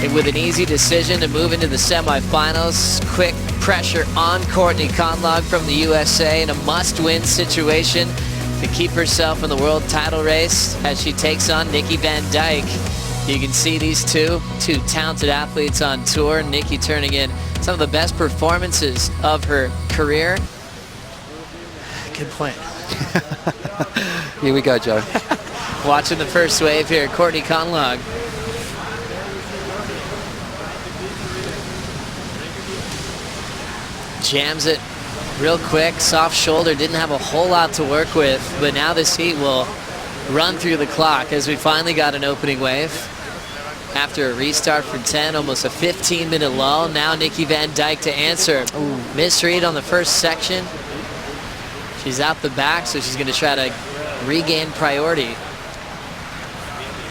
with an easy decision to move into the semifinals. Quick pressure on Courtney Conlogue from the USA in a must-win situation to keep herself in the world title race as she takes on Nikki Van Dijk. You can see these two talented athletes on tour. Nikki turning in some of the best performances of her career. Good point. Here we go, Joe. Watching the first wave here, Courtney Conlogue. Jams it real quick, soft shoulder, didn't have a whole lot to work with, but now this heat will run through the clock as we finally got an opening wave. After a restart for 10, almost a 15-minute lull. Now Nikki Van Dijk to answer. Ooh, misread on the first section. She's out the back, so she's gonna try to regain priority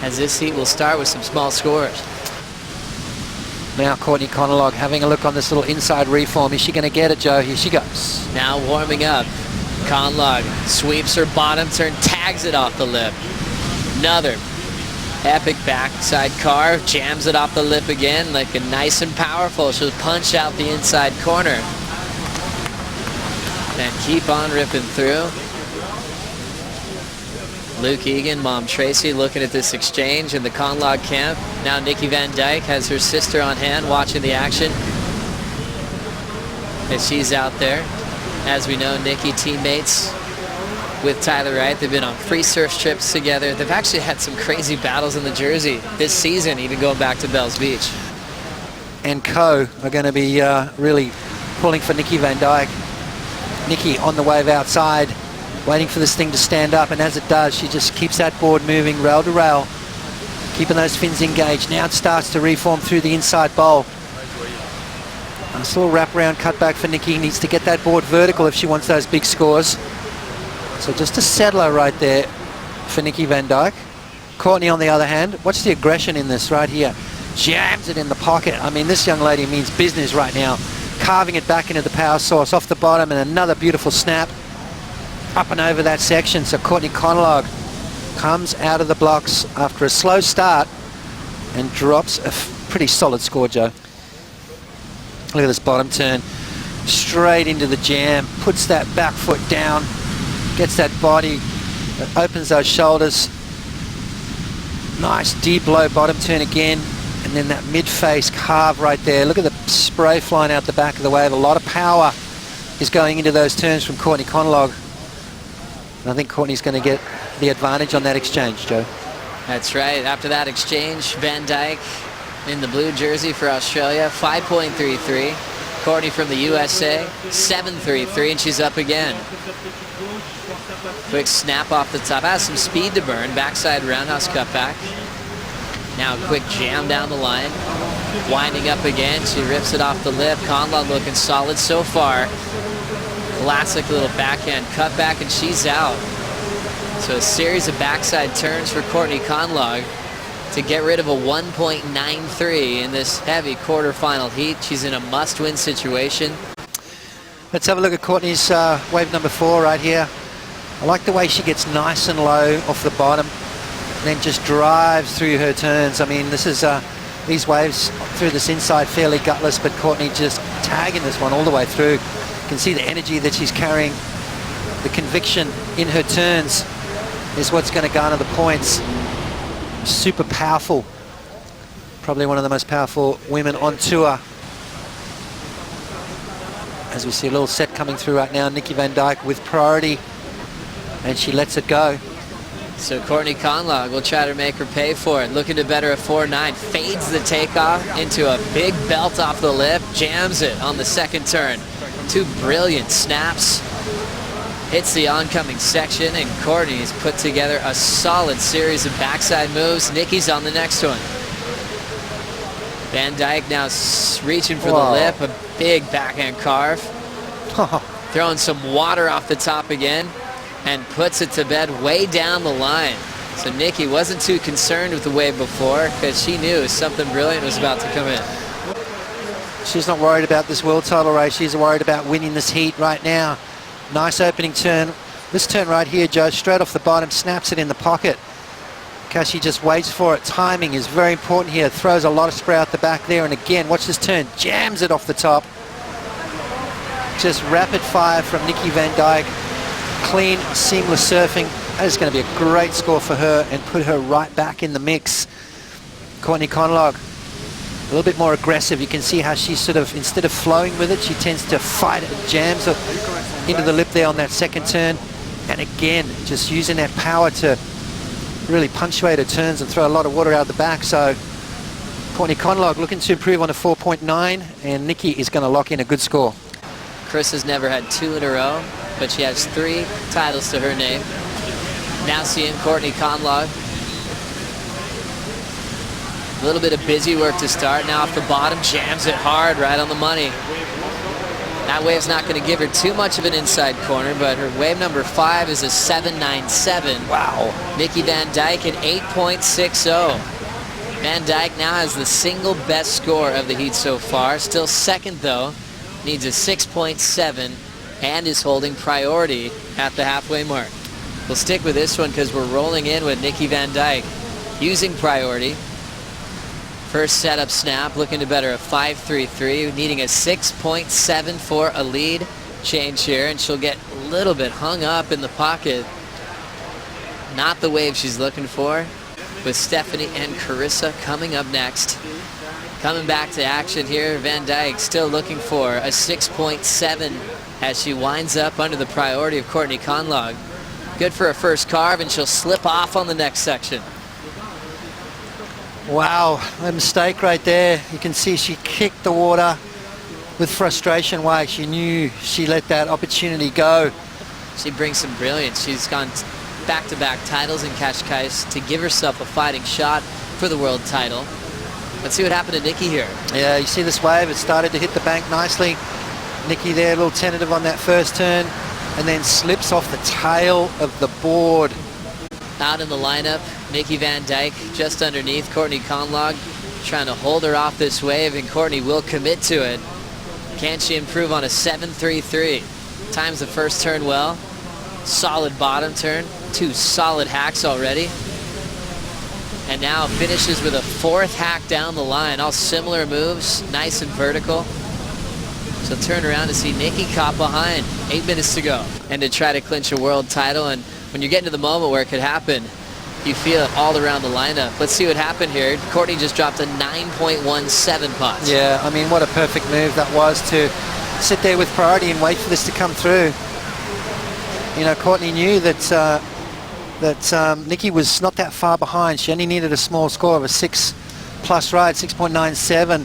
as this heat will start with some small scores. Now Courtney Conlogue having a look on this little inside reform. Is she going to get it, Joe? Here she goes. Now warming up. Conlogue sweeps her bottom turn, tags it off the lip. Another epic backside carve, jams it off the lip again, like a nice and powerful. She'll punch out the inside corner and keep on ripping through. Luke Egan, Mom Tracy looking at this exchange in the Conlogue camp. Now Nikki Van Dijk has her sister on hand watching the action as she's out there. As we know, Nikki teammates with Tyler Wright. They've been on free surf trips together. They've actually had some crazy battles in the Jersey this season, even going back to Bells Beach. And Co are going to be really pulling for Nikki Van Dijk. Nikki on the wave outside, waiting for this thing to stand up, and as it does, she just keeps that board moving rail to rail, keeping those fins engaged. Now it starts to reform through the inside bowl. Nice little wraparound cutback for Nikki. Needs to get that board vertical if she wants those big scores. So just a settler right there for Nikki Van Dijk. Courtney on the other hand, watch the aggression in this right here. Jams it in the pocket. I mean, this young lady means business right now. Carving it back into the power source off the bottom, and another beautiful snap up and over that section. So Courtney Conlogue comes out of the blocks after a slow start and drops a pretty solid score, Joe. Look at this bottom turn, straight into the jam, puts that back foot down, gets that body, opens those shoulders. Nice deep low bottom turn again, and then that mid-face carve right there. Look at the spray flying out the back of the wave. A lot of power is going into those turns from Courtney Conlogue. I think Courtney's going to get the advantage on that exchange, Joe. That's right. After that exchange, Van Dijk in the blue jersey for Australia, 5.33. Courtney from the USA, 7.33, and she's up again. Quick snap off the top. Has some speed to burn. Backside roundhouse cutback. Now a quick jam down the line. Winding up again. She rips it off the lip. Conlogue looking solid so far. Classic little backhand cutback, and she's out. So a series of backside turns for Courtney Conlogue to get rid of a 1.93 in this heavy quarterfinal heat. She's in a must-win situation. Let's have a look at Courtney's wave number 4 right here. I like the way she gets nice and low off the bottom and then just drives through her turns. I mean, this is these waves through this inside fairly gutless, but Courtney just tagging this one all the way through. You can see the energy that she's carrying. The conviction in her turns is what's going to garner the points. Super powerful. Probably one of the most powerful women on tour. As we see a little set coming through right now, Nikki Van Dijk with priority, and she lets it go. So Courtney Conlogue will try to make her pay for it. Looking to better a 4.9. Fades the takeoff into a big belt off the lip. Jams it on the second turn. 2 brilliant snaps. Hits the oncoming section, and Courtney's put together a solid series of backside moves. Nikki's on the next one. Van Dijk now reaching for the lip. A big backhand carve. Throwing some water off the top again, and puts it to bed way down the line. So Nikki wasn't too concerned with the wave before because she knew something brilliant was about to come in. She's not worried about this world title race. She's worried about winning this heat right now. Nice opening turn. This turn right here, Joe, straight off the bottom, snaps it in the pocket. Cassie just waits for it. Timing is very important here. Throws a lot of spray out the back there, and again, watch this turn. Jams it off the top. Just rapid fire from Nikki Van Dijk. Clean, seamless surfing. That is going to be a great score for her and put her right back in the mix. Courtney Conlogue, a little bit more aggressive. You can see how she sort of, instead of flowing with it, she tends to fight it, jams it into the lip there on that second turn. And again, just using that power to really punctuate her turns and throw a lot of water out the back. So Courtney Conlogue looking to improve on a 4.9, and Nikki is going to lock in a good score. Chris has never had 2 in a row, but she has 3 titles to her name. Now seeing Courtney Conlogue. A little bit of busy work to start. Now off the bottom, jams it hard, right on the money. That wave's not going to give her too much of an inside corner, but her wave number 5 is a 7.97. Wow. Nikki Van Dijk at 8.60. Van Dijk now has the single best score of the heat so far. Still second though. Needs a 6.7 and is holding priority at the halfway mark. We'll stick with this one because we're rolling in with Nikki Van Dijk using priority. First setup snap, looking to better a 5.33, needing a 6.7 for a lead change here, and she'll get a little bit hung up in the pocket. Not the wave she's looking for, with Stephanie and Carissa coming up next. Coming back to action here, Van Dijk still looking for a 6.7 as she winds up under the priority of Courtney Conlogue. Good for a first carve, and she'll slip off on the next section. Wow, a mistake right there. You can see she kicked the water with frustration. Why? She knew she let that opportunity go. She brings some brilliance. She's gone back-to-back titles in Cascais to give herself a fighting shot for the world title. Let's see what happened to Nikki here. Yeah, you see this wave, it started to hit the bank nicely. Nikki there, a little tentative on that first turn, and then slips off the tail of the board. Out in the lineup, Nikki Van Dijk just underneath Courtney Conlogue, trying to hold her off this wave, and Courtney will commit to it. Can she improve on a 7.33? Times the first turn well. Solid bottom turn, 2 solid hacks already. And now finishes with a 4th hack down the line. All similar moves, nice and vertical. So turn around to see Nikki caught behind. 8 minutes to go. And to try to clinch a world title. And when you're getting to the moment where it could happen, you feel it all around the lineup. Let's see what happened here. Courtney just dropped a 9.17 pot. Yeah, I mean, what a perfect move that was to sit there with priority and wait for this to come through. You know, Courtney knew that Nikki was not that far behind. She only needed a small score of a 6+ ride, 6.97.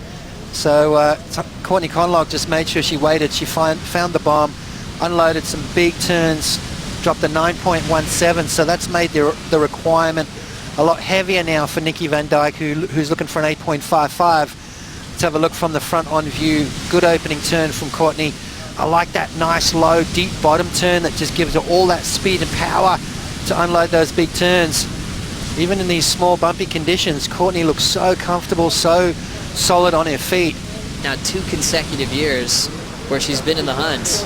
So Courtney Conlogue just made sure she waited. She found the bomb, unloaded some big turns, dropped a 9.17. So that's made the requirement a lot heavier now for Nikki Van Dijk, who's looking for an 8.55. Let's have a look from the front on view. Good opening turn from Courtney. I like that nice low deep bottom turn that just gives her all that speed and power to unload those big turns. Even in these small bumpy conditions, Courtney looks so comfortable, so solid on her feet. Now 2 consecutive years where she's been in the hunt.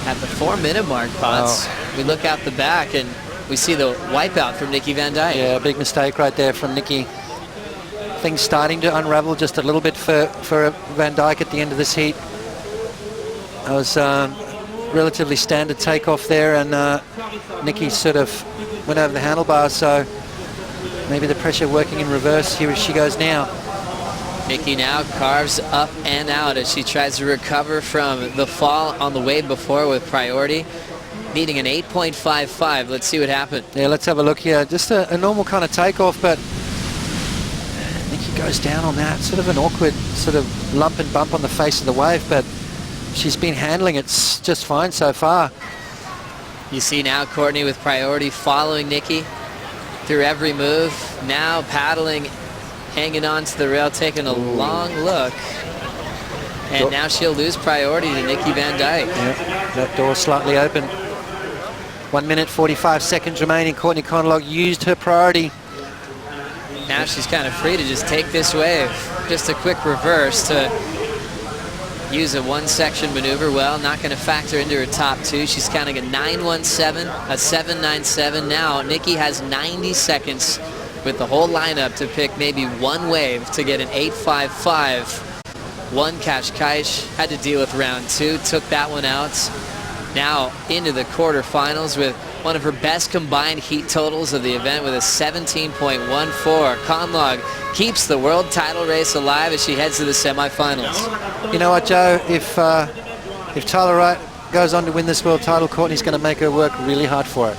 At the 4-minute mark, Potts, we look out the back and we see the wipeout from Nikki Van Dijk. Yeah, big mistake right there from Nikki. Things starting to unravel just a little bit for Van Dijk at the end of this heat. That was relatively standard takeoff there, and Nikki sort of went over the handlebars, so maybe the pressure working in reverse. Here she goes now. Nikki now carves up and out as she tries to recover from the fall on the wave before with priority, needing an 8.55. Let's see what happened. Yeah, let's have a look here. Just a normal kind of takeoff, but Nikki goes down on that. Sort of an awkward sort of lump and bump on the face of the wave, but she's been handling it just fine so far. You see now Courtney with priority following Nikki through every move. Now paddling, hanging on to the rail, taking a long look. And now she'll lose priority to Nikki Van Dijk. Yeah, that door slightly open. 1 minute, 45 seconds remaining. Courtney Conlogue used her priority. Now she's kind of free to just take this wave. Just a quick reverse to use a one-section maneuver well, not going to factor into her top two. She's counting a 917, a 797. Now Nikki has 90 seconds with the whole lineup to pick maybe one wave to get an 855. One Qashqai's had to deal with round two, took that one out. Now into the quarterfinals with one of her best combined heat totals of the event with a 17.14. Conlogue keeps the world title race alive as she heads to the semifinals. You know what, Joe? If Tyler Wright goes on to win this world title, Courtney's going to make her work really hard for it.